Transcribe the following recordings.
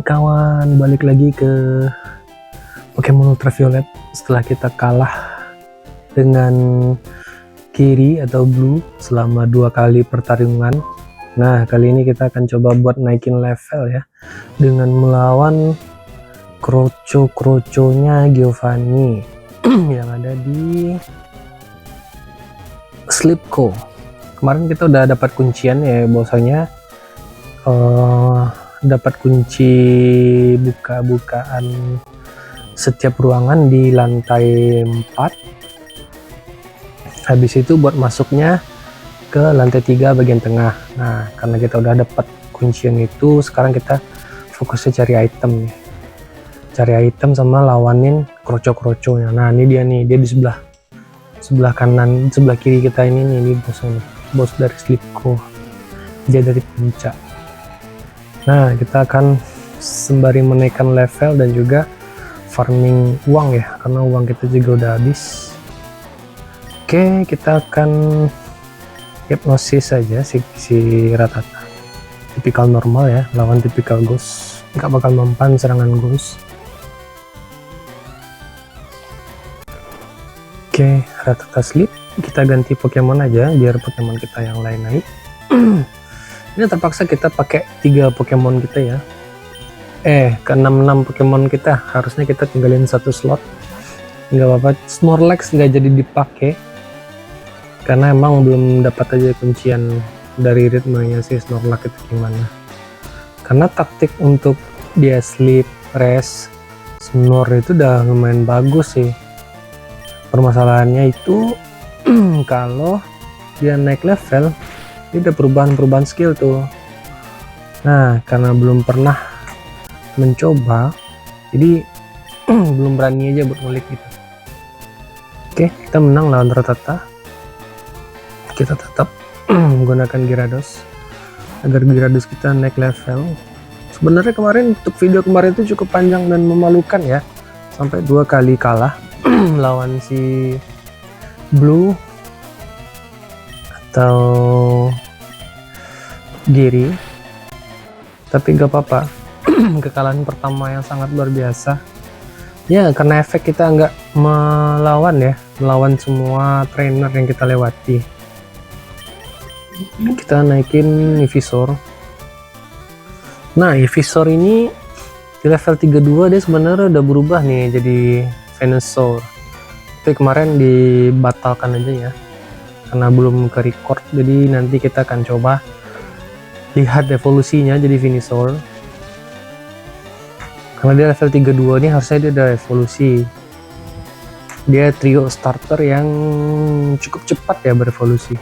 kawan-kawan, balik lagi ke Pokemon Ultraviolet setelah kita kalah dengan Kiri atau Blue selama 2 kali pertarungan. Nah, kali ini kita akan coba buat naikin level ya, dengan melawan kroco-kroconya Giovanni yang ada di Slipco. Kemarin kita udah dapat kuncian ya, bahwasanya dapat kunci buka-bukaan setiap ruangan di lantai 4. Habis itu buat masuknya ke lantai 3 bagian tengah. Nah, karena kita udah dapat kuncian itu, sekarang kita fokusnya cari item nih. Cari item sama lawanin kroco-kroconya. Nah, ini dia nih, dia di sebelah kanan, sebelah kiri kita ini nih, bosnya nih. Bos dari Slipco. Dia dari puncak. Nah, kita akan sembari menaikkan level dan juga farming uang ya, karena uang kita juga udah habis. Oke, kita akan hipnosis saja si Rattata. Tipikal normal ya, lawan tipikal ghost. Nggak bakal mempan serangan ghost. Oke, Rattata sleep. Kita ganti Pokemon aja biar Pokemon kita yang lain naik. Ini terpaksa kita pakai 3 Pokemon kita ya. Ke 6 Pokemon kita. Harusnya kita tinggalin 1 slot. Nggak apa-apa, Snorlax nggak jadi dipakai. Karena emang belum dapat aja kuncian dari ritmenya si Snorlax itu gimana. Karena taktik untuk dia sleep, rest, snore itu udah lumayan bagus sih. Permasalahannya itu kalau dia naik level, ini udah perubahan skill tuh. Nah, karena belum pernah mencoba, jadi belum berani aja buat ngulik gitu. Oke, kita menang lawan Rattata. Kita tetap menggunakan Gyarados agar Gyarados kita naik level. Sebenarnya kemarin untuk video kemarin itu cukup panjang dan memalukan ya, sampai 2 kali kalah lawan si Blue atau Giri, tapi gak apa-apa. Kekalahan pertama yang sangat luar biasa ya, karena efek kita nggak melawan semua trainer yang kita lewati. Kita naikin Ivysaur. Nah, Ivysaur ini di level 32 dia sebenarnya udah berubah nih jadi Venusaur, tapi kemarin dibatalkan aja ya karena belum ke record. Jadi nanti kita akan coba lihat evolusinya jadi Venusaur. Karena dia level 32 ini harusnya dia udah evolusi. Dia trio starter yang cukup cepat ya berevolusi.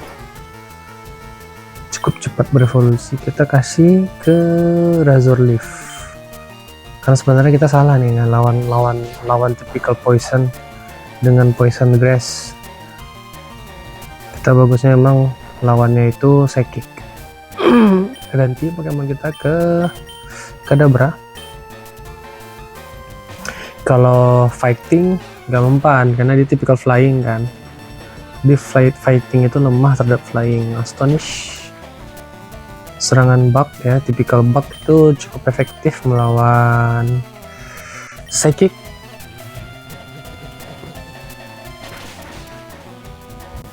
Kita kasih ke Razorleaf. Karena sebenarnya kita salah nih lawan typical poison dengan poison grass. Kita bagusnya emang lawannya itu psychic. Ganti Pokemon kita ke Kadabra. Kalau fighting gak mempan karena dia typical flying kan. Di fighting itu lemah terhadap flying. Astonish, serangan bug ya, typical bug itu cukup efektif melawan psychic.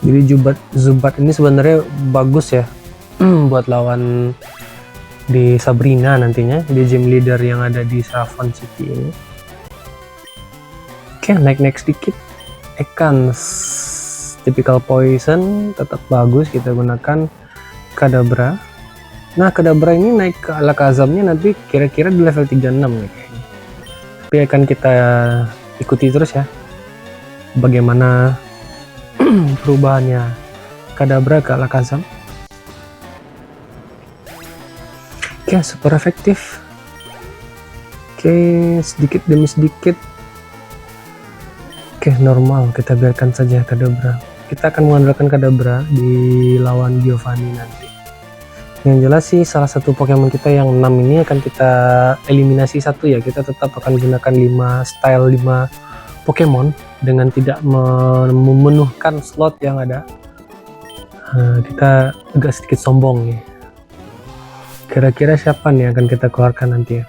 Jadi Zubat ini sebenarnya bagus ya buat lawan di Sabrina nantinya, di gym leader yang ada di Savon City ini. Oke, naik sedikit. Ekans, typical poison tetap bagus, kita gunakan Kadabra. Nah, Kadabra ini naik ke Alakazamnya nanti kira-kira di level 36 nih kayaknya. Tapi akan kita ikuti terus ya bagaimana perubahannya Kadabra ke Alakazam. Oke, super efektif. Oke, sedikit demi sedikit. Oke, normal, kita biarkan saja Kadabra. Kita akan mengandalkan Kadabra di lawan Giovanni nanti. Yang jelas sih salah satu Pokemon kita yang 6 ini akan kita eliminasi 1 ya. Kita tetap akan gunakan 5 Pokemon dengan tidak memenuhkan slot yang ada. Kita agak sedikit sombong nih. Kira-kira siapa nih yang akan kita keluarkan nanti ya?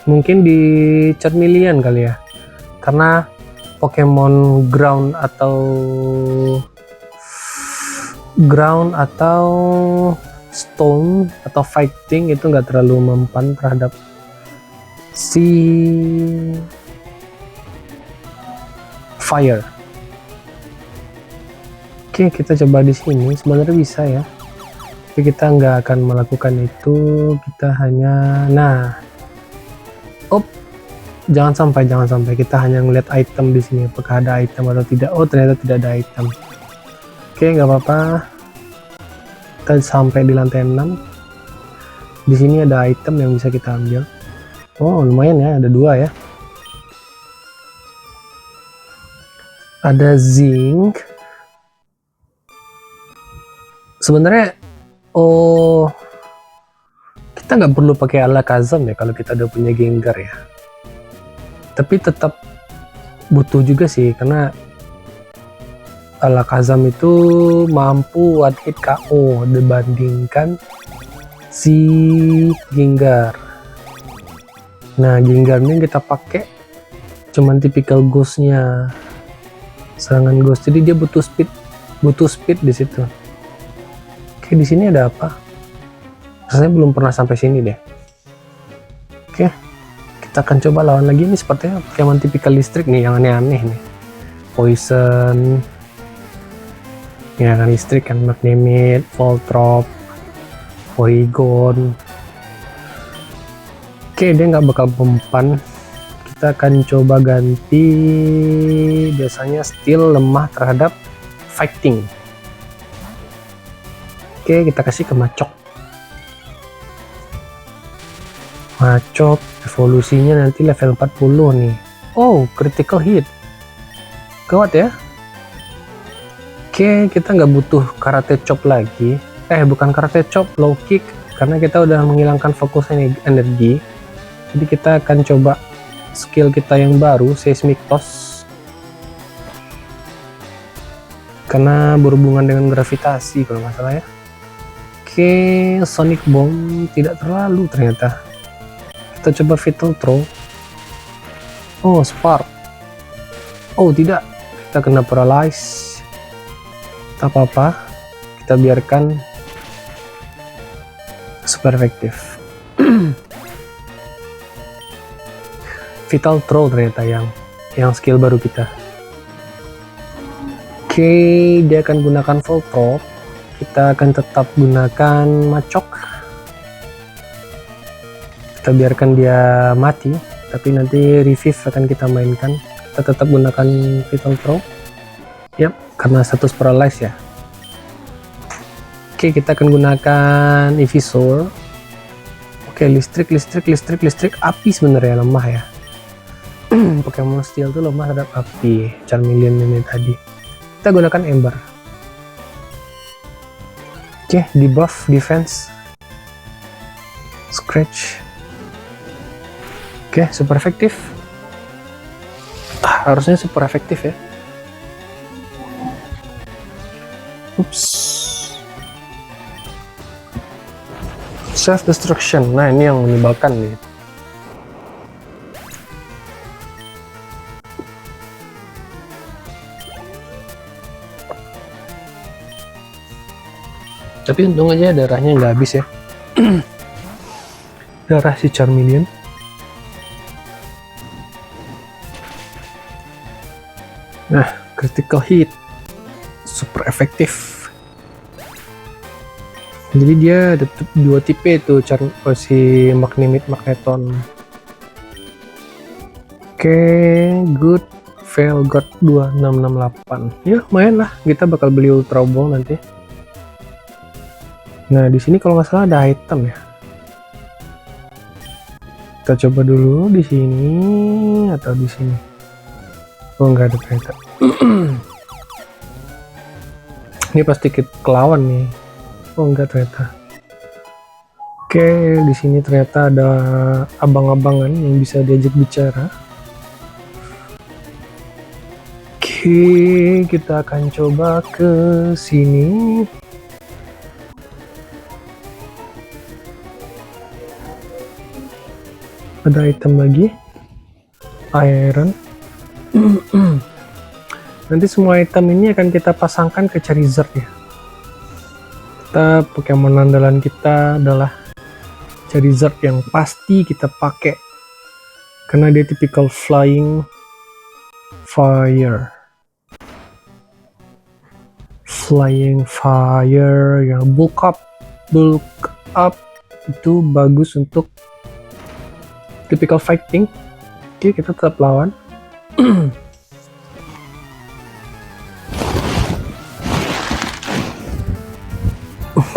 Mungkin di Charmeleon kali ya, karena Pokemon ground atau stone atau fighting itu nggak terlalu mempan terhadap si fire. Oke, kita coba di sini. Sebenarnya bisa ya, tapi kita nggak akan melakukan itu. Kita hanya, jangan sampai kita hanya ngeliat item di sini. Apakah ada item atau tidak? Oh, ternyata tidak ada item. Oke, nggak apa-apa. Kita sampai di lantai 6. Di sini ada item yang bisa kita ambil. Oh, lumayan ya, ada 2 ya. Ada zinc. Sebenarnya kita nggak perlu pakai Alakazam ya kalau kita udah punya Gengar ya, tapi tetap butuh juga sih, karena Alakazam itu mampu one hit KO dibandingkan si Gengar. Nah, Gengar ini kita pakai cuman tipikal ghostnya, serangan ghost, jadi dia butuh speed di situ. Oke, di sini ada apa? Rasanya belum pernah sampai sini deh. Oke, kita akan coba lawan lagi. Ini sepertinya Pokemon tipikal listrik nih, yang aneh-aneh nih. Poison, ya kan, listrik kan, Magnemite, Voltrop, Porygon. Oke, dia nggak bakal mempan. Kita akan coba ganti, biasanya Steel lemah terhadap fighting. Oke, kita kasih ke Machop. Machop evolusinya nanti level 40 nih. Oh, critical hit. Gawat ya. Oke, kita nggak butuh karate chop lagi. Bukan karate chop, low kick, karena kita udah menghilangkan fokus energi. Jadi kita akan coba skill kita yang baru, Seismic Toss, karena berhubungan dengan gravitasi kalau nggak salah ya. Oke, Sonic Bomb tidak terlalu ternyata. Kita coba Vital Throw. Oh, Spark. Oh, tidak. Kita kena paralyze. Tak apa-apa. Kita biarkan super efektif. Vital Throw ternyata yang skill baru kita. Oke, dia akan gunakan Voltrop. Kita akan tetap gunakan Machop. Kita biarkan dia mati, tapi nanti revive akan kita mainkan. Kita tetap gunakan Vital Throw. Yap, karena status paralyze ya. Oke, kita akan gunakan Ivysaur. Oke, listrik. Api sebenarnya lemah ya. Pokemon Steel tuh lemah terhadap api. Charmeleon ini tadi. Kita gunakan Ember. Oke, di buff defense, scratch. Oke, super efektif. Harusnya super efektif ya. Ups. Self destruction. Nah, ini yang menyebalkan nih. Tapi untung aja darahnya nggak habis ya. Darah si Charmeleon. Nah, critical hit, super efektif. Jadi dia ada 2 tipe itu si Magnemite Magneton. Oke, good. Fail God 2668. Ya, lumayan lah. Kita bakal beli Ultra Ball nanti. Nah, di sini kalau nggak salah ada item ya. Kita coba dulu di sini atau di sini. Oh, nggak ada ternyata. Ini pasti kelawan nih. Oh, nggak ternyata. Oke, di sini ternyata ada abang-abangan yang bisa diajak bicara. Oke, kita akan coba ke sini. Ada item lagi, iron. Nanti semua item ini akan kita pasangkan ke Charizard ya. Pokemon andalan kita adalah Charizard yang pasti kita pakai karena dia tipikal flying fire yang bulk up itu bagus untuk tipikal fighting. Oke, kita tetap lawan.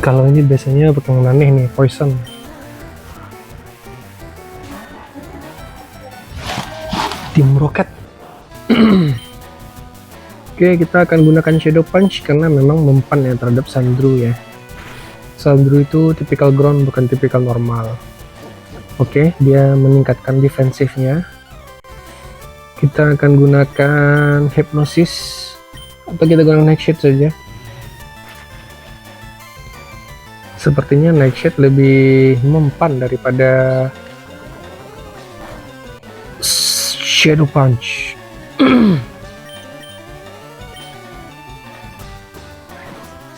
Kalau ini biasanya Pokemon aneh nih, poison. Team Rocket. Oke, kita akan gunakan Shadow Punch karena memang mempan ya terhadap Sandru ya. Sandru itu tipikal ground, bukan tipikal normal. Oke, dia meningkatkan defensifnya. Kita akan gunakan Hypnosis atau kita gunakan Nightshade saja. Sepertinya Nightshade lebih mempan daripada Shadow Punch.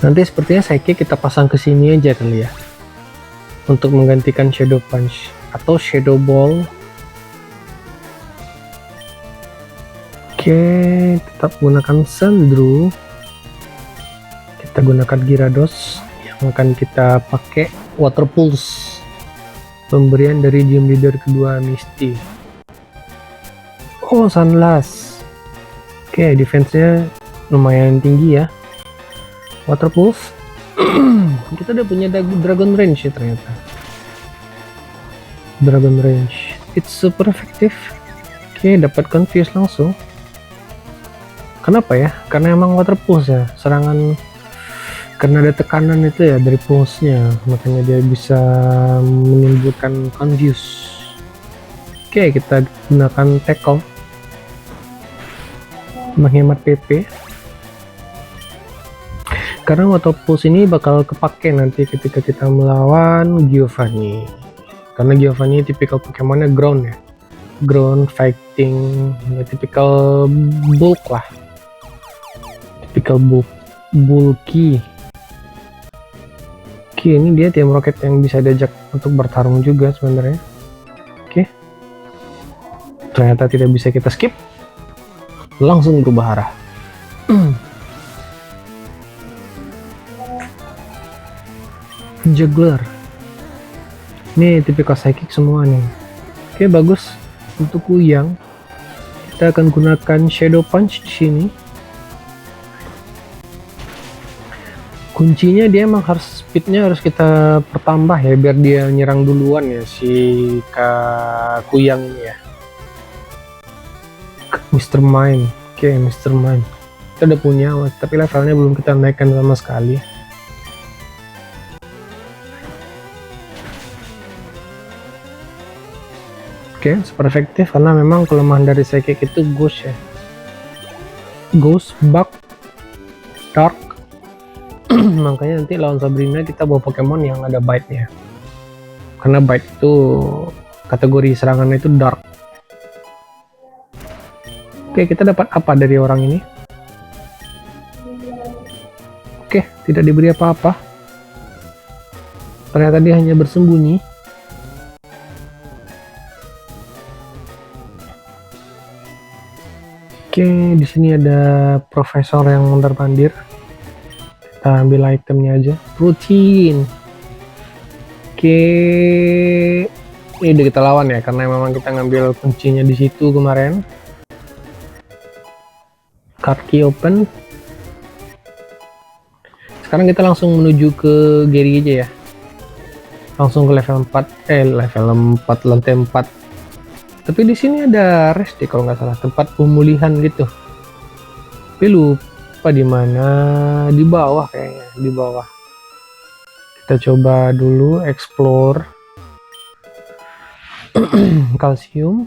Nanti sepertinya Psychic kita pasang ke sini aja kali ya, untuk menggantikan Shadow Punch atau Shadow Ball. Oke, tetap gunakan Sandru. Kita gunakan Gyarados yang akan kita pakai Water Pulse, pemberian dari Gym Leader kedua Misty. Oh, Sunlash. Oke, defense-nya lumayan tinggi ya. Water Pulse. Kita udah punya Dragon Range ya ternyata. Dragon Range. It's super effective. Oke, dapat Confuse langsung. Kenapa ya? Karena emang Water Pulse ya. Serangan karena ada tekanan itu ya dari pulse-nya, makanya dia bisa menimbulkan Confuse. Oke, kita gunakan Tackle. Menghemat PP. Karena Water Pulse ini bakal kepake nanti ketika kita melawan Giovanni. Karena Giovanni tipikal Pokemonnya ground ya. Ground fighting, ya, tipikal bulk lah. Tipikal bulky. Oke, ini dia Team Rocket yang bisa diajak untuk bertarung juga sebenarnya. Oke. Ternyata tidak bisa kita skip. Langsung berubah arah. Juggler. Ini tipikal Psychic semua nih. Oke, bagus. Untuk Kuyang, kita akan gunakan Shadow Punch di sini. Kuncinya dia emang harus speednya harus kita pertambah ya, biar dia nyerang duluan ya si Kuyang ini ya. Mr. Mime. Oke, Mr. Mime. Kita udah punya, tapi levelnya belum kita naikkan sama sekali. Oke, super efektif karena memang kelemahan dari Psychic itu Ghost ya. Ghost, Bug, Dark. Makanya nanti lawan Sabrina kita bawa Pokemon yang ada bite-nya. Karena bite itu kategori serangannya itu Dark. Oke, kita dapat apa dari orang ini? Oke, tidak diberi apa-apa. Ternyata dia hanya bersembunyi. Oke, di sini ada profesor yang mondar-mandir. Kita ambil itemnya aja. Protein. Oke, ini udah kita lawan ya, karena memang kita ngambil kuncinya di situ kemarin. Card key open. Sekarang kita langsung menuju ke Gary aja ya. Langsung ke level 4, lantai 4. Tapi di sini ada rest deh kalau nggak salah, tempat pemulihan gitu. Tapi lupa di mana, di bawah kayaknya, di bawah. Kita coba dulu explore. Kalsium.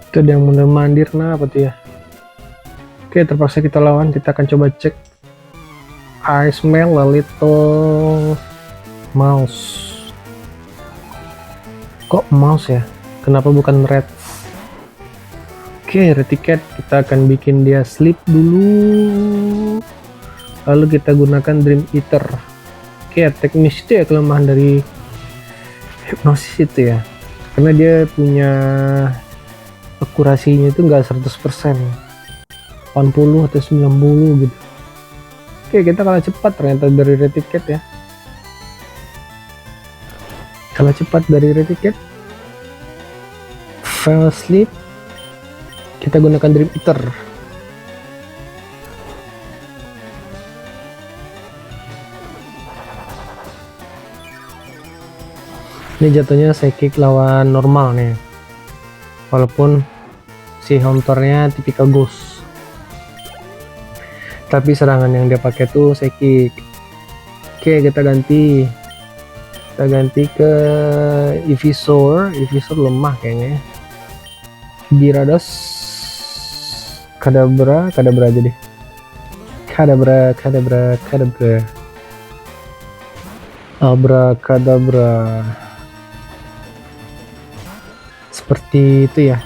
Itu ada yang mondar-mandir, nah apa tuh ya? Oke, terpaksa kita lawan. Kita akan coba cek. I smell a little mouse. Kok mouse ya? Kenapa bukan red? Oke, Reticat kita akan bikin dia sleep dulu. Lalu kita gunakan Dream Eater. Oke, teknis itu ya kelemahan dari hipnosis itu ya. Karena dia punya akurasinya itu enggak 100%. 80 atau 90 gitu. Oke, kita kalah cepat ternyata dari Reticat ya. Kalah cepat dari Reticat. Fell asleep. Kita gunakan Dream Eater. Ini jatuhnya psychic lawan normal nih. Walaupun si Haunter-nya tipikal ghost. Tapi serangan yang dia pakai tuh psychic. Oke, kita ganti. Kita ganti ke Ivysaur. Ivysaur lemah kayaknya. Gyarados. Kadabra aja deh. Kadabra. Abrakadabra. Seperti itu ya.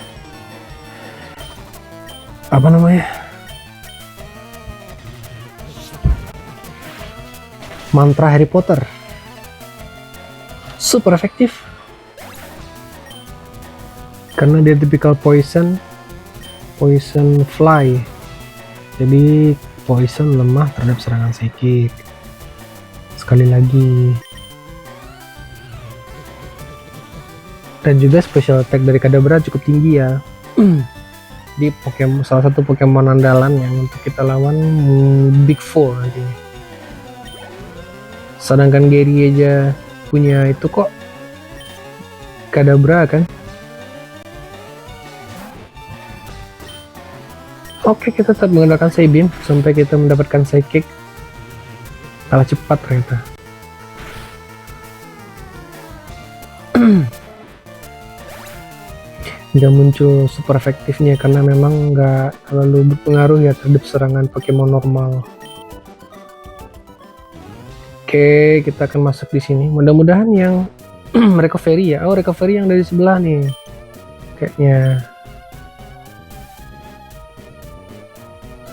Apa namanya? Mantra Harry Potter. Super efektif. Karena dia tipikal poison fly, jadi poison lemah terhadap serangan psychic. Sekali lagi, dan juga special attack dari Kadabra cukup tinggi ya. Di Pokemon, salah satu Pokemon andalan yang untuk kita lawan Big Four nantinya. Sedangkan Gary aja punya itu kok Kadabra kan. Oke, kita tetap menggunakan Psybeam sampai kita mendapatkan Psychic. Kalah cepat ternyata. Nggak muncul super efektifnya karena memang nggak terlalu berpengaruh ya terhadap serangan Pokemon normal. Oke, kita akan masuk di sini. Mudah-mudahan yang recovery ya. Oh, recovery yang dari sebelah nih. Kayaknya.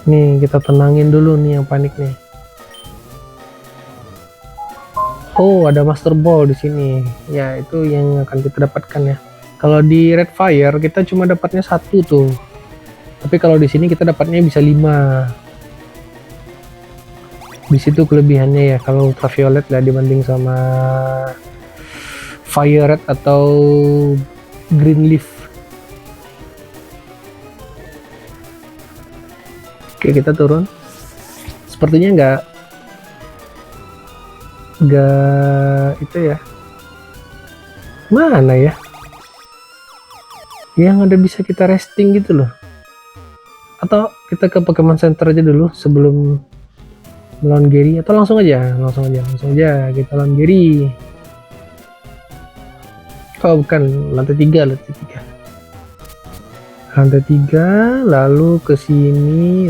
Nih, kita tenangin dulu nih yang panik nih. Oh, ada Master Ball di sini. Ya, itu yang akan kita dapatkan ya. Kalau di Red Fire kita cuma dapatnya 1 tuh. Tapi kalau di sini kita dapatnya bisa 5. Di situ kelebihannya ya kalau Ultraviolet lah dibanding sama Fire Red atau Green Leaf. Oke, kita turun. Sepertinya nggak itu ya. Mana ya? Yang ada bisa kita resting gitu loh. Atau kita ke Pokemon Center aja dulu sebelum melawan Gary, atau langsung aja kita lawan Gary. Oh bukan, lantai 3. Lantai 3, lalu ke sini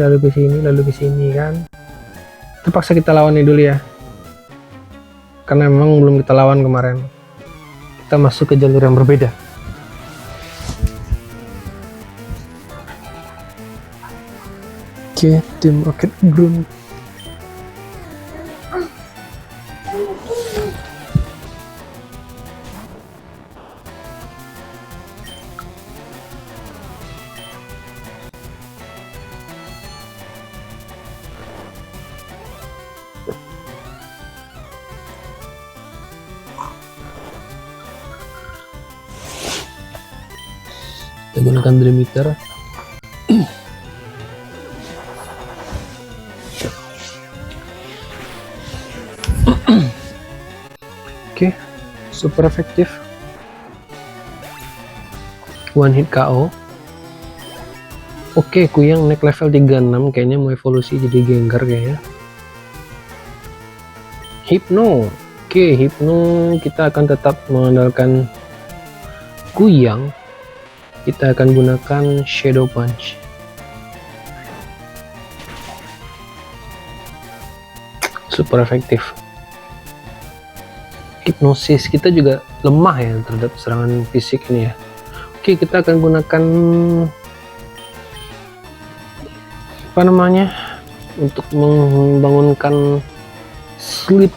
kan. Terpaksa kita lawan ini dulu ya. Karena memang belum kita lawan kemarin. Kita masuk ke jalur yang berbeda. Oke, tim Rocket Ground. Kita gunakan Dream Eater. Oke, super efektif. One hit KO. Oke, Kuyang naik level 36, kayaknya mau evolusi jadi Gengar kayaknya. Hypno. Oke, Hypno kita akan tetap mengandalkan Kuyang. Kita akan gunakan Shadow Punch. Super efektif. hipnosis kita juga lemah ya terhadap serangan fisik ini ya. Oke, kita akan gunakan apa namanya untuk membangunkan sleep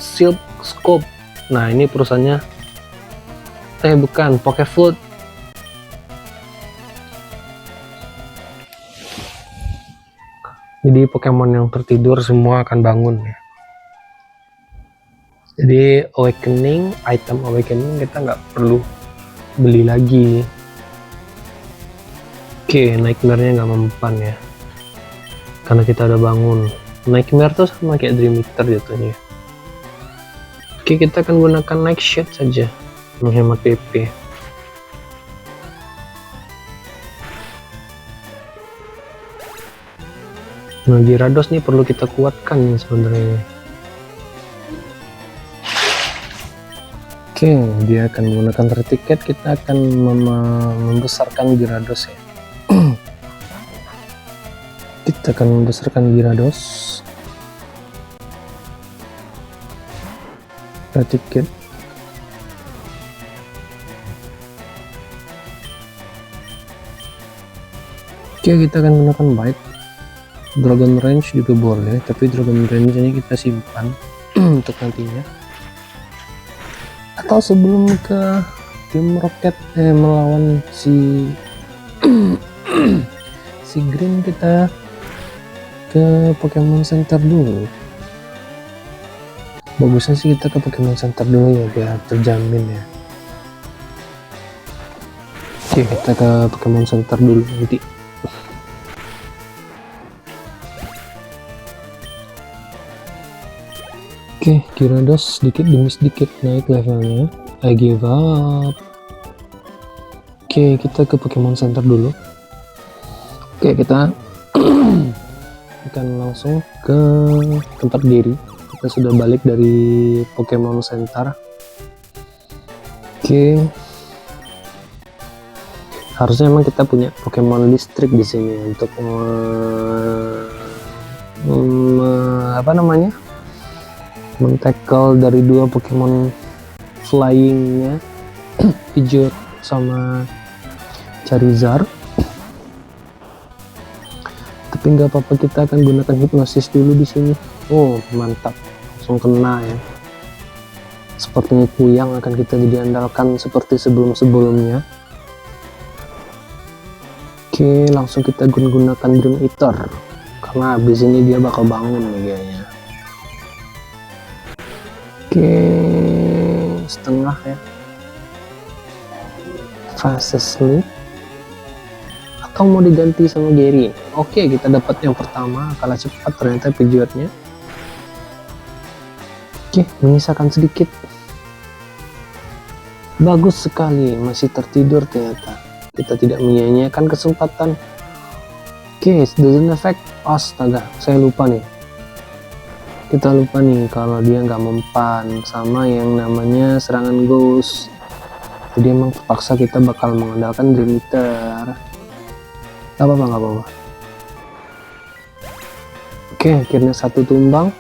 silk scope. Nah, ini perusahaannya bukan Pokefruit. Jadi Pokemon yang tertidur semua akan bangun ya. Jadi item awakening kita nggak perlu beli lagi. Oke, nightmare-nya nggak mempan ya, karena kita udah bangun. Nightmare tuh sama kayak Dream Eater jatuhnya. Oke, kita akan gunakan Nightshade saja, menghemat PP. Nah, Gyarados nih perlu kita kuatkan nih sebenarnya. Oke, dia akan menggunakan Retiket, kita akan membesarkan Gyarados ya. Kita akan membesarkan Gyarados. Retiket. Oke, kita akan menggunakan Bite. Dragon Range juga boleh, tapi Dragon Range ini kita simpan untuk nantinya. Atau sebelum ke Team Rocket melawan si si Green, kita ke Pokemon Center dulu. Bagusnya sih kita ke Pokemon Center dulu ya, biar terjamin ya. Oke, kita ke Pokemon Center dulu nanti. Oke, Gyarados sedikit demi sedikit naik levelnya. I give up. Oke, kita ke Pokemon Center dulu. Oke, kita akan langsung ke tempat Gary. Kita sudah balik dari Pokemon Center. Oke, harusnya memang kita punya Pokemon listrik di sini untuk apa namanya, men-tackle dari dua Pokemon flyingnya, Pidgeot sama Charizard. Tapi nggak apa-apa, kita akan gunakan hipnosis dulu di sini. Oh, mantap, langsung kena ya. Sepertinya Kuyang akan kita jadi andalkan seperti sebelum-sebelumnya. Oke, langsung kita gunakan Dream Eater, karena abis ini dia bakal bangun nih kayaknya. Oke, setengah ya. Fase sleep. Atau mau diganti sama Gary? Oke, kita dapat yang pertama, kalah cepat ternyata Pidgeotnya. Oke, menyisakan sedikit. Bagus sekali, masih tertidur ternyata. Kita tidak menyia-nyiakan kesempatan. Oke, doesn't affect. Astaga, saya lupa nih. Kita lupa nih kalau dia nggak mempan sama yang namanya serangan ghost. Jadi emang terpaksa kita bakal mengandalkan Dream Eater. Gak apa-apa. Oke, akhirnya satu tumbang.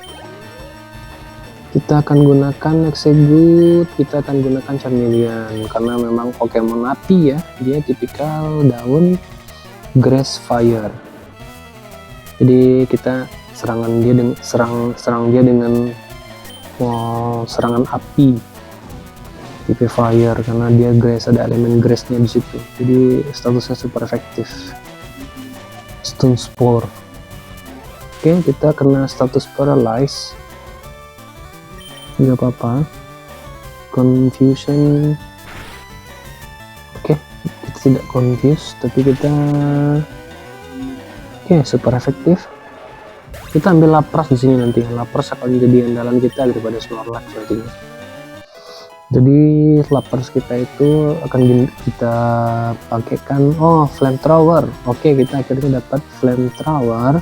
Kita akan gunakan Execute, kita akan gunakan Charmeleon karena memang Pokemon api ya, dia tipikal daun Grass Fire. Jadi kita serang dia dengan serangan api tipe fire karena dia grass, ada elemen grassnya di situ. Jadi statusnya super efektif. Stone Spore. Oke, kita kena status paralyze. Nggak apa-apa. Confusion. Oke, kita tidak confuse, tapi kita super efektif. Kita ambil Lapras di sini nanti. Lapras akan jadi andalan kita daripada Snorlax nantinya. Jadi Lapras kita itu akan kita pakaikan Flamethrower. Oke, kita akhirnya dapat Flamethrower.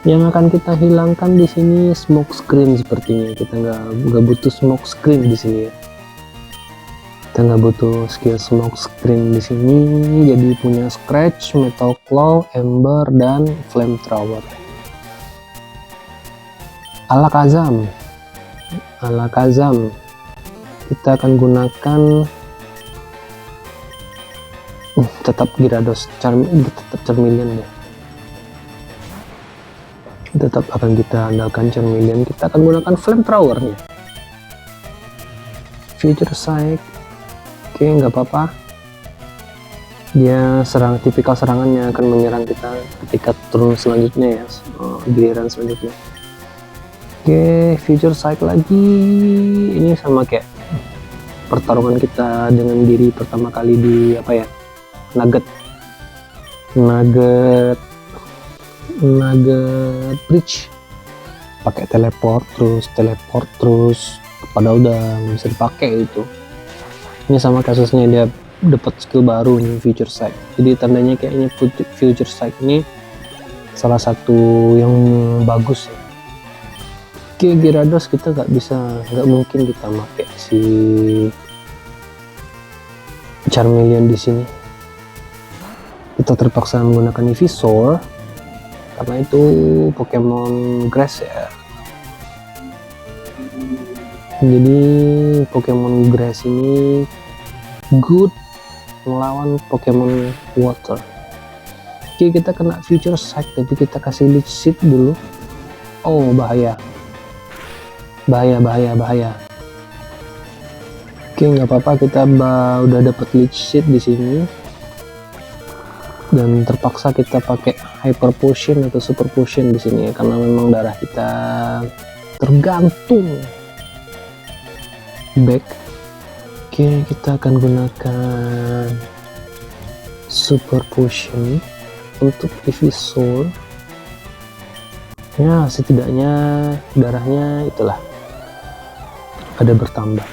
Yang akan kita hilangkan di sini smoke screen sepertinya. Kita nggak butuh smoke screen di sini ya. Kita nggak butuh skill smoke screen di sini, jadi punya Scratch, Metal Claw, Ember, dan Flamethrower. Alakazam. Alakazam. Kita akan gunakan tetap Gyarados, tetap Charmeleon deh. Tetap akan kita andalkan Charmeleon. Kita akan gunakan Flamethrower-nya. Future Sight. Oke, nggak apa-apa. Dia tipikal serangannya akan menyerang kita ketika turun selanjutnya ya, giliran selanjutnya. Oke, Future Sight lagi. Ini sama kayak pertarungan kita dengan diri pertama kali di Nugget Bridge, pakai teleport terus pada udah bisa dipakai itu. Ini sama kasusnya, dia dapat skill baru nih, Future Sight. Jadi tandanya kayaknya Future Sight ini salah satu yang bagus ya. Oke, Gyarados kita nggak mungkin kita pakai si Charmeleon di sini. Kita terpaksa menggunakan Ivysaur karena itu Pokemon Grass ya. Jadi Pokemon Grass ini good melawan Pokemon Water. Oke, kita kena Future Sight tapi kita kasih Leech Seed dulu. Oh, bahaya. Oke, nggak apa-apa, kita udah dapat Leech Seed di sini dan terpaksa kita pakai Hyper Potion atau Super Potion di sini ya, karena memang darah kita tergantung. Back. Oke, kita akan gunakan Super Potion untuk Ivysaur. Ya, setidaknya darahnya itulah ada bertambah,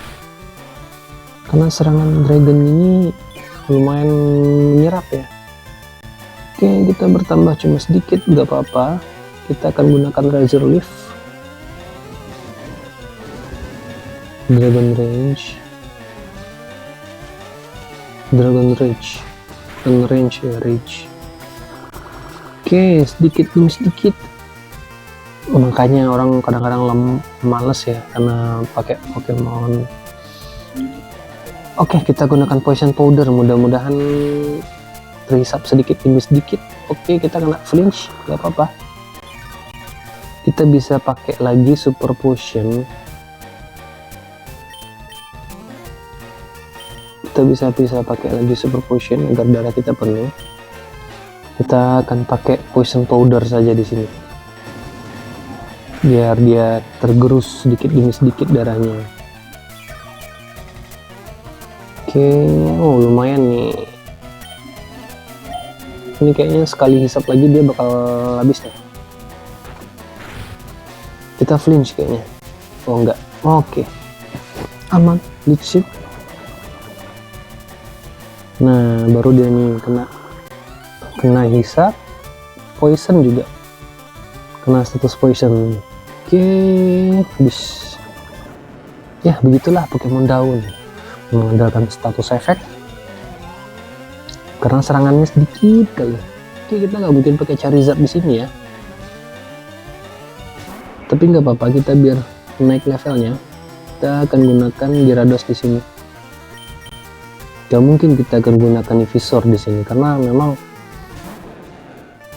karena serangan dragon ini lumayan menyerap ya. Oke, kita bertambah cuma sedikit, nggak apa-apa. Kita akan gunakan Razor Leaf, Dragon Rage ya, Rage. Oke, sedikit demi sedikit. Makanya orang kadang-kadang males ya karena pakai Pokemon. Oke, kita gunakan Poison Powder, mudah-mudahan terhisap sedikit demi sedikit. Oke, kita kena flinch, nggak apa-apa. Kita bisa pakai lagi Super Potion. Kita bisa pakai lagi Super Potion agar darah kita penuh. Kita akan pakai Poison Powder saja di sini, biar dia tergerus sedikit demi sedikit darahnya. Oke, oh lumayan nih. Ini kayaknya sekali hisap lagi dia bakal habis nih. Kita flinch kayaknya. Oh enggak. Oke. Aman. Leech Seed. Nah, baru dia nih kena hisap. Poison juga. Kena status poison. Oke, habis. Ya, begitulah Pokemon daun. Mengandalkan status efek. Karena serangannya sedikit kali. Oke, kita nggak mungkin pakai Charizard di sini ya. Tapi nggak apa-apa, kita biar naik levelnya. Kita akan gunakan Gyarados di sini. Gak mungkin kita akan gunakan Ivysaur di sini karena memang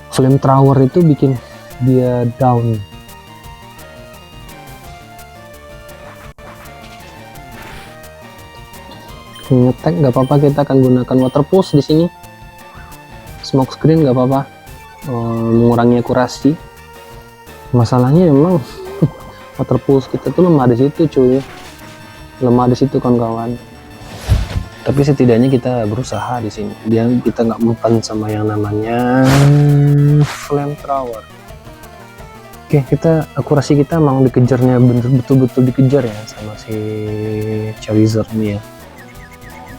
Flamethrower itu bikin dia down. Ngetek nggak apa-apa, kita akan gunakan Water Pulse di sini. Smoke Screen nggak apa-apa, mengurangi akurasi. Masalahnya memang Water Pulse kita tuh lemah di situ cuy, lemah di situ kawan-kawan. Tapi setidaknya kita berusaha di sini. Kita nggak mempan sama yang namanya Flamethrower. Oke, akurasi kita emang dikejarnya betul-betul dikejar ya sama si Charizard ini ya.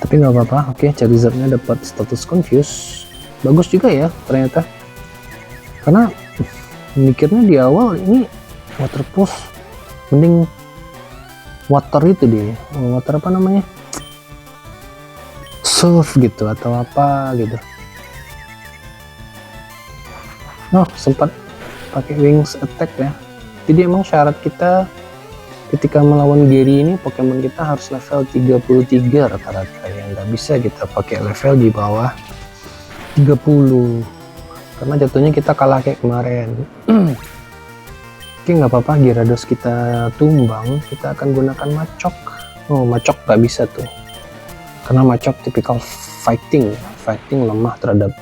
Tapi nggak apa-apa. Oke, Charizardnya dapat status Confuse. Bagus juga ya ternyata. Karena mikirnya di awal ini Water Pulse mending water itu deh. Water apa namanya? Surf gitu atau apa gitu. Oh, sempat pakai Wings Attack ya. Jadi emang syarat kita ketika melawan Gary ini Pokemon kita harus level 33 rata-rata ya, nggak bisa kita pakai level di bawah 30 karena jatuhnya kita kalah kayak kemarin. Oke, nggak apa-apa, Gyarados kita tumbang, kita akan gunakan Machop. Oh, Machop nggak bisa tuh karena Machop tipikal fighting lemah terhadap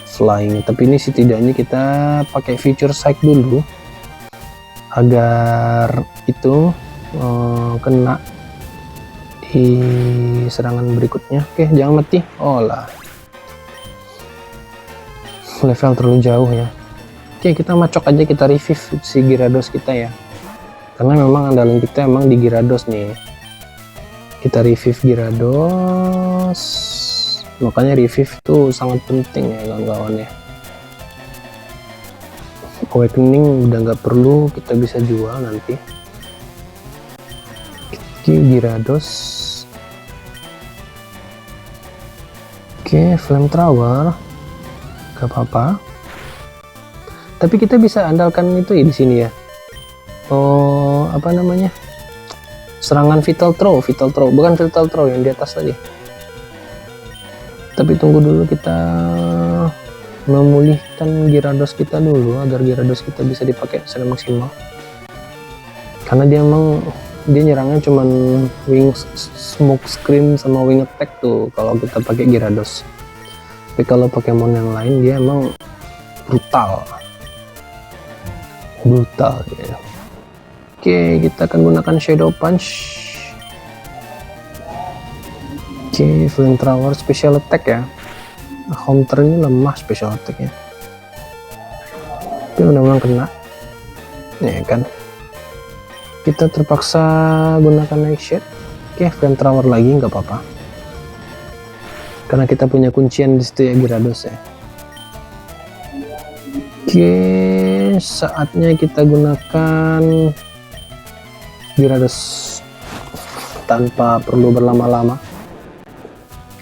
flying, tapi ini setidaknya kita pakai Future Sight dulu agar itu kena di serangan berikutnya. Oke, jangan mati. Oh lah, level terlalu jauh ya. Oke, kita macok aja, kita revive si Gyarados kita ya, karena memang andalan kita emang di Gyarados nih. Kita revive Gyarados, makanya revive tuh sangat penting ya kawan-kawan ya. Awakening udah nggak perlu, kita bisa jual nanti. Gyarados. Oke, Flamethrower gak apa-apa, tapi kita bisa andalkan itu ya di sini ya. Oh, apa namanya, serangan Vital Throw, bukan Vital Throw yang di atas tadi. Tapi tunggu dulu, kita memulihkan Gyarados kita dulu agar Gyarados kita bisa dipakai secara maksimal, karena dia emang nyerangnya cuman wing smoke screen sama wing attack tuh kalau kita pakai Gyarados. Tapi kalau Pokemon yang lain dia emang brutal ya. Oke, kita akan gunakan Shadow Punch. Oke, Flamethrower special attack ya. Haunter ini lemah special attack ya, tapi mudah-mudahan kena ya kan. Kita terpaksa gunakan Nightshade. Oke, Flamethrower lagi nggak apa-apa, karena kita punya kuncian di situ ya, Gyarados ya. Oke, saatnya kita gunakan Gyarados tanpa perlu berlama-lama,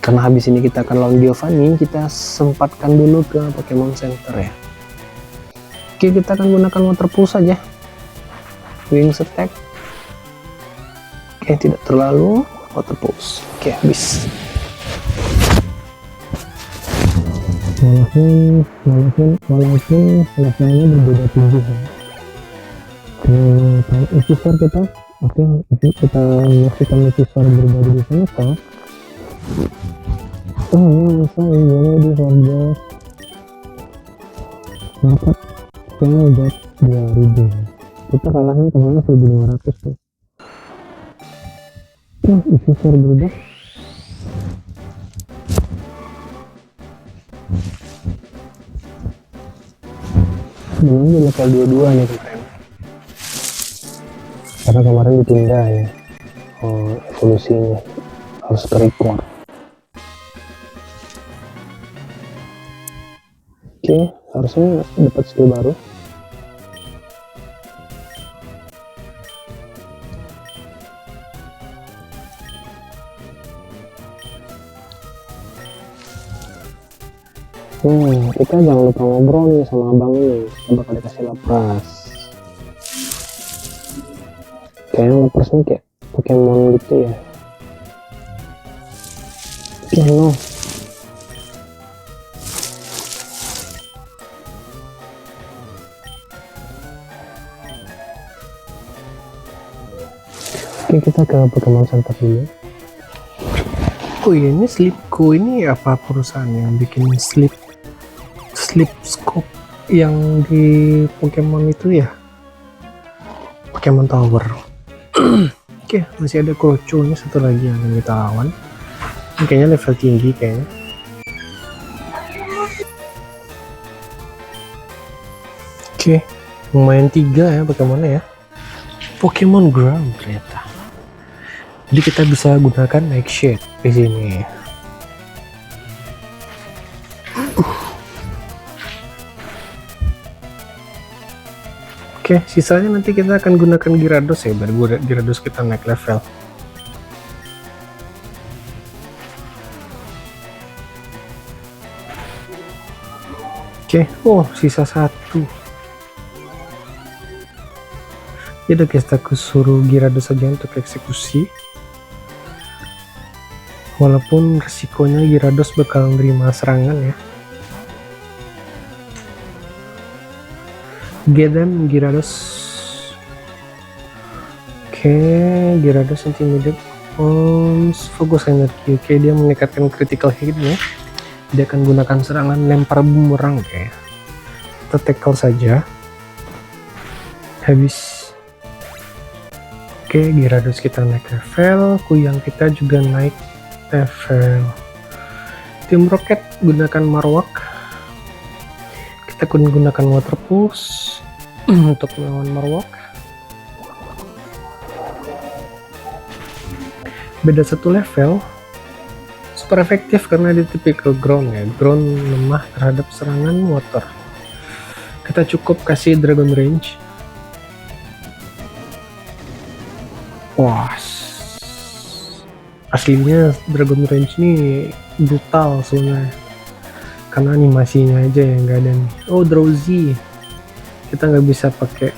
karena habis ini kita akan lawan Giovanni. Kita sempatkan dulu ke Pokemon Center ya. Oke, kita akan gunakan Water Pulse saja, Wings Attack. Oke, tidak terlalu, Water Pulse. Oke, habis. Walaupun levelnya berbeda tinggi ya. Evisor kita, oke, kita menyaksikan Evisor berbeda di sana toh. Masa ini di harga dapat kayaknya udah 2000, kita kalahnya kemana 1500 tuh. Evisor berubah. Belum di level 22 nih kemarin, karena kemarin ditunda ya evolusinya, harus ke record. Oke, harusnya dapat skill baru. Kita jangan lupa ngobrol nih sama abang nih, kita bakal dikasih lapras. Kayaknya lapras nih kayak Pokemon gitu ya. No. Oke, kita ke Pokemon Center dulu. Oh iya, ini Slipco ini apa perusahaan yang bikin Slipscope yang di Pokemon itu ya, Pokemon Tower. Oke, masih ada Kroco, ini satu lagi yang kita lawan. Ini kayaknya level tinggi kayaknya. Oke, lumayan 3 ya Pokemonnya ya. Pokemon Ground ternyata. Jadi kita bisa gunakan Nightshade di sini. Oke, sisanya nanti kita akan gunakan Gyarados ya, biar Gyarados kita naik level. Oke, oh sisa 1. Ya udah guys, aku suruh Gyarados saja untuk eksekusi. Walaupun resikonya Gyarados bakal nerima serangan ya. Get them Gyarados. Oke, Gyarados intimidate. Fokus energi. Oke, dia meningkatkan critical hit-nya. Dia akan gunakan serangan lempar bumerang kayak. Kita tackle saja. Habis. Oke, Gyarados kita naik level. Kuyang kita juga naik level. Tim Rocket gunakan Marowak. Kita akan gunakan Water Pulse untuk melawan Marowak. Beda satu level, super efektif karena dia tipikal ground ya. Ground lemah terhadap serangan water. Kita cukup kasih Dragon Range. Wah, aslinya Dragon Range ini brutal sebenarnya, karena animasinya aja yang nggak ada nih. Oh, Drowsy, kita nggak bisa pakai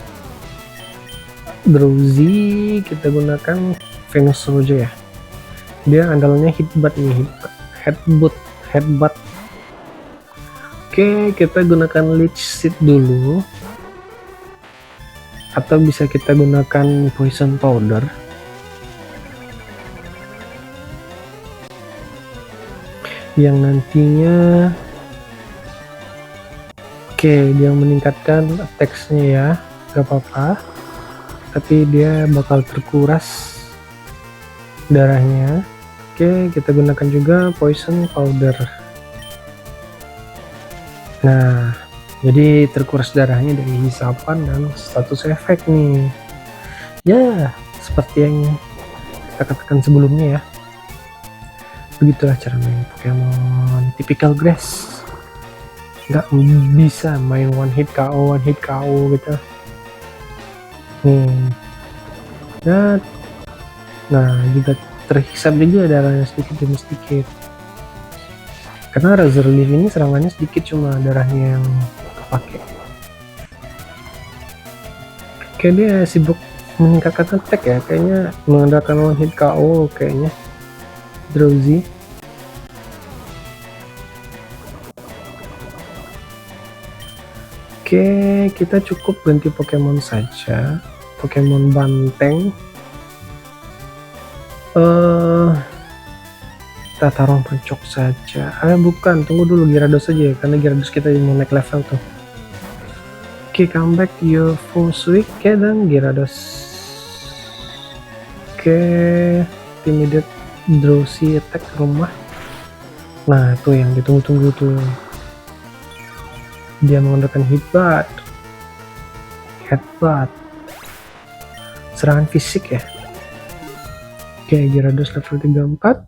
Drowsy, kita gunakan Venusaur aja ya. Dia andalnya headbutt nih, headbutt. Oke, kita gunakan Leech Seed dulu, atau bisa kita gunakan Poison Powder. Yang nantinya dia meningkatkan attack-nya ya, gak apa-apa, tapi dia bakal terkuras darahnya. Oke, kita gunakan juga Poison Powder. Nah, jadi terkuras darahnya dari hisapan dan status efek nih. Ya, seperti yang kita katakan sebelumnya ya. Begitulah cara main Pokemon typical grass. Nggak bisa main one hit KO gitu. Nah, juga terhisap juga darahnya sedikit demi sedikit. Karena Razor Leaf ini serangannya sedikit, cuma darahnya yang kepake. Kayak dia sibuk meningkatkan attack ya, kayaknya mengandalkan one hit KO kayaknya. Drowsy. Oke, kita cukup ganti Pokemon saja. Pokemon Banteng. Kita taruh pencok saja. Bukan, tunggu dulu Gyarados saja karena Gyarados kita mau naik level tuh. Oke, comeback your full switch dan Gyarados. Oke, immediate Drowsy attack rumah. Nah, tuh yang ditunggu-tunggu tuh. Dia menggunakan headbutt. Serangan fisik ya. Oke, Gyarados level 34.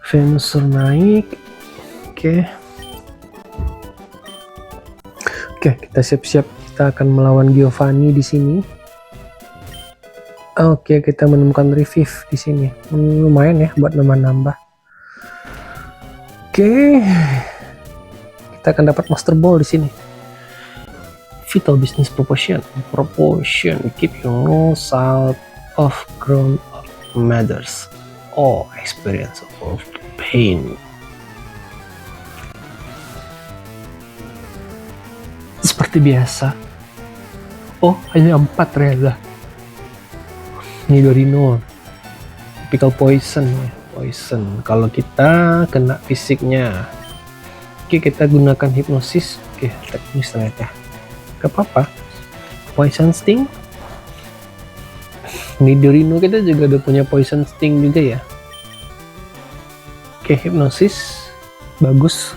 Venusaur naik. Oke, kita siap-siap. Kita akan melawan Giovanni di sini. Oke, kita menemukan Revive di sini. Lumayan ya buat nambah-nambah. Oke, kita akan dapat Master Ball di sini. Vital Business Proportion, keep your nose out of ground matters. Experience of pain. Seperti biasa. Hanya 4 ternyata. Nidorino, typical poison ya. Poison. Kalau kita kena fisiknya. Oke, kita gunakan hipnosis. Teknis ternyata. Gak apa-apa. Poison Sting. Nidorino kita juga udah punya Poison Sting juga ya. Oke, hipnosis bagus.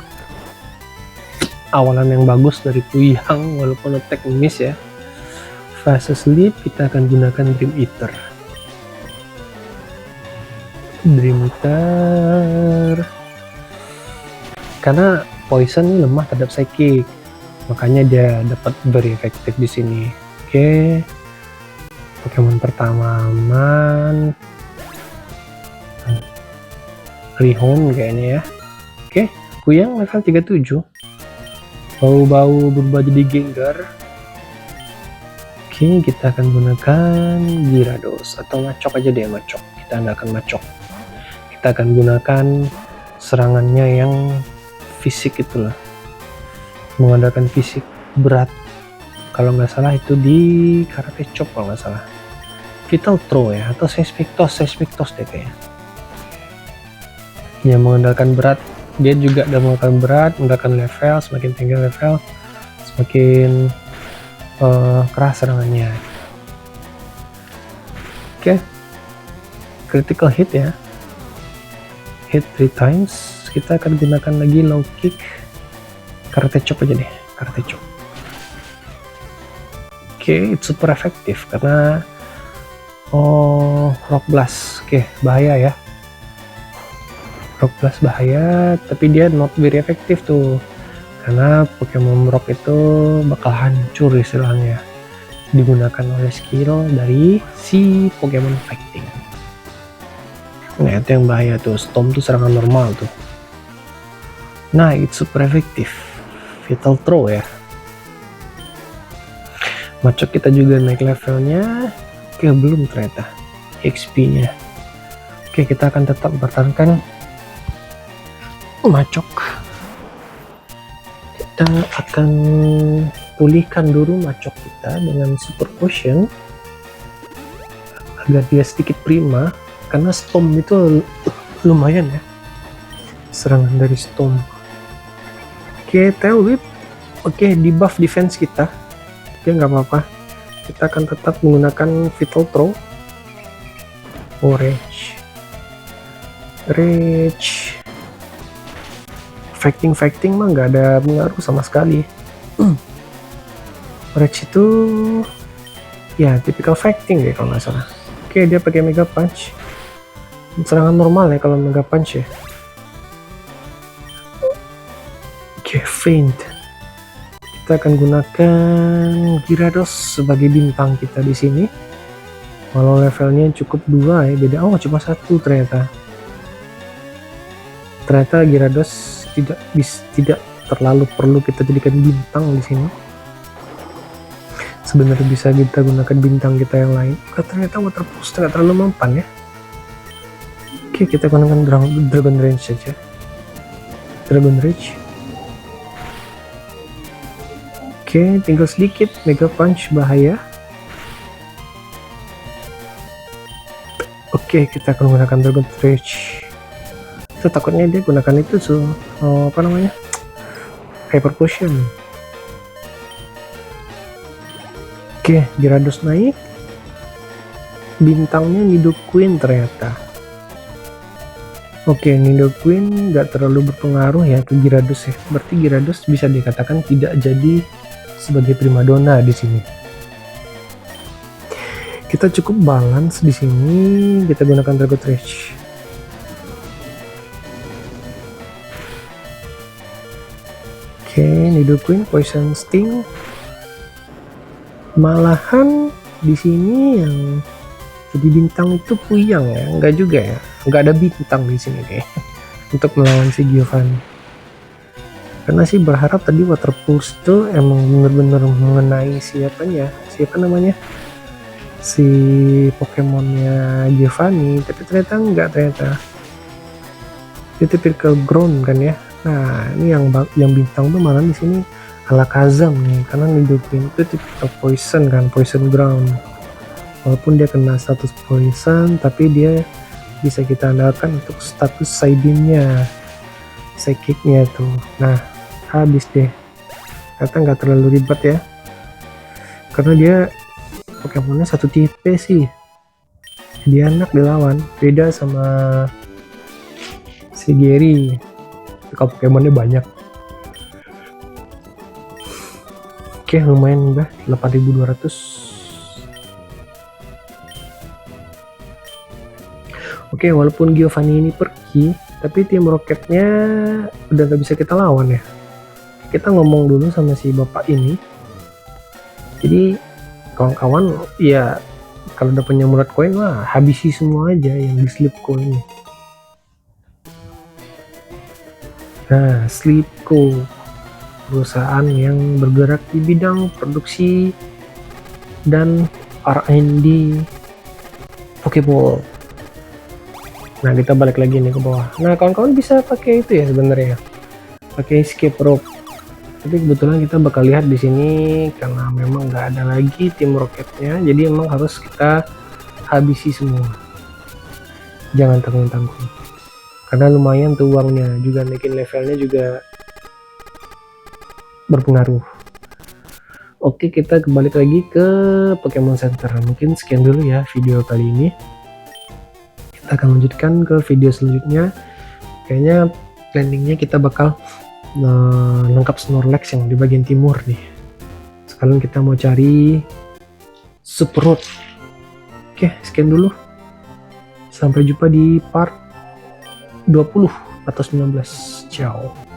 Awalan yang bagus dari Kuyang walaupun attack miss ya. Fase Sleep kita akan gunakan Dream Eater. Karena Poison ini lemah terhadap Psychic. Makanya dia dapat very efektif di sini. Oke, Pokemon pertama aman. Rihon kayaknya ya. Oke, Kuyang level 37. Bau-bau berubah jadi Gengar. Oke, kita akan gunakan Gyarados atau Macok aja deh, Macok. Kita andalkan Macok. Kita akan gunakan serangannya yang fisik itulah, mengandalkan fisik berat. Kalau nggak salah itu di Karate Chop kalau nggak salah. Vital Throw ya, atau Seismictos deh kayaknya. Yang mengandalkan berat, dia juga ada mengandalkan berat, mengandalkan level, semakin tinggi level, semakin keras serangannya. Oke, critical hit ya, hit 3 times. Kita akan gunakan lagi low kick, Karate Chop aja deh, Karate Chop. Oke, it's super efektif karena Rock Blast. Oke, bahaya ya, Rock Blast bahaya, tapi dia not very efektif tuh, karena Pokemon Rock itu bakal hancur istilahnya digunakan oleh skill dari si Pokemon Fighting. Nah itu yang bahaya tuh, Storm tuh serangan normal tuh. Nah itu super efektif, Vital Throw ya. Macok kita juga naik levelnya. Oke, belum ternyata XP nya. Oke, kita akan tetap mempertahankan Macok. Kita akan pulihkan dulu Macok kita dengan Super Potion agar dia sedikit prima, karena Storm itu lumayan ya serangan dari Storm. Oke, Tail Whip. Oke, di buff defense kita. Oke, nggak apa-apa, kita akan tetap menggunakan Vital Throw. Rage fighting mah nggak ada pengaruh sama sekali. Rage itu ya tipikal fighting deh kalau nggak salah. Oke, dia pakai Mega Punch, serangan normal ya kalau Mega Punch ya. Oke, Faint. Kita akan gunakan Gyarados sebagai bintang kita di sini. Walau levelnya cukup 2 ya, beda. Oh, cuma 1 ternyata. Ternyata Gyarados tidak terlalu perlu kita jadikan bintang di sini. Sebenarnya bisa kita gunakan bintang kita yang lain. Ternyata Water Pulse nggak terlalu mempan ya. Oke, kita gunakan Dragon Rage saja. Dragon Rage. Oke, tinggal sedikit Mega Punch bahaya. Oke, kita akan menggunakan Dragon Rage. Saya takutnya dia gunakan itu apa namanya, Hyper Potion. Oke, Gyarados naik. Bintangnya Nidoqueen ternyata. Oke, Nidoqueen nggak terlalu berpengaruh ya ke Gyarados ya. Berarti Gyarados bisa dikatakan tidak jadi sebagai primadona di sini. Kita cukup balance di sini. Kita gunakan Dragon Rage. Oke, Nidoqueen Poison Sting. Malahan di sini yang jadi bintang itu Puyang ya, enggak juga ya, enggak ada bintang di sini kayak untuk melawan si Giovanni. Karena sih berharap tadi Water Pulse itu emang bener-bener mengenai siapa namanya, si Pokemonnya Giovanni, tapi ternyata enggak, ternyata itu typical ground kan ya. Nah ini yang bintang tuh malah di sini Alakazam nih, karena Nidoqueen itu typical poison kan, poison ground. Walaupun dia kena status poison, tapi dia bisa kita andalkan untuk status Psybeam-nya, Psychic-nya tuh. Nah habis deh, ternyata nggak terlalu ribet ya, karena dia Pokemonnya satu tipe sih, dia enak dilawan, beda sama si Gary, kalau Pokemonnya banyak. Oke, lumayan udah 8.200. Oke, walaupun Giovanni ini pergi, tapi tim Rocketnya udah nggak bisa kita lawan ya. Kita ngomong dulu sama si bapak ini. Jadi kawan-kawan ya, kalau udah punya Murat koin mah habisi semua aja yang di Sleepco ini. Nah, Sleepco, perusahaan yang bergerak di bidang produksi dan R&D Pokeball. Nah, kita balik lagi nih ke bawah. Nah, kawan-kawan bisa pakai itu ya sebenarnya, pakai escape rope. Tapi kebetulan kita bakal lihat di sini karena memang nggak ada lagi tim roketnya, jadi emang harus kita habisi semua. Jangan tanggung-tanggung, karena lumayan tuh uangnya, juga naikin levelnya juga berpengaruh. Oke, kita kembali lagi ke Pokemon Center. Mungkin sekian dulu ya video kali ini. Kita akan lanjutkan ke video selanjutnya. Kayaknya planningnya kita bakal nangkap Snorlax yang di bagian timur nih. Sekalian kita mau cari Super Road. Oke, sekian dulu. Sampai jumpa di part 20 atau 19. Ciao.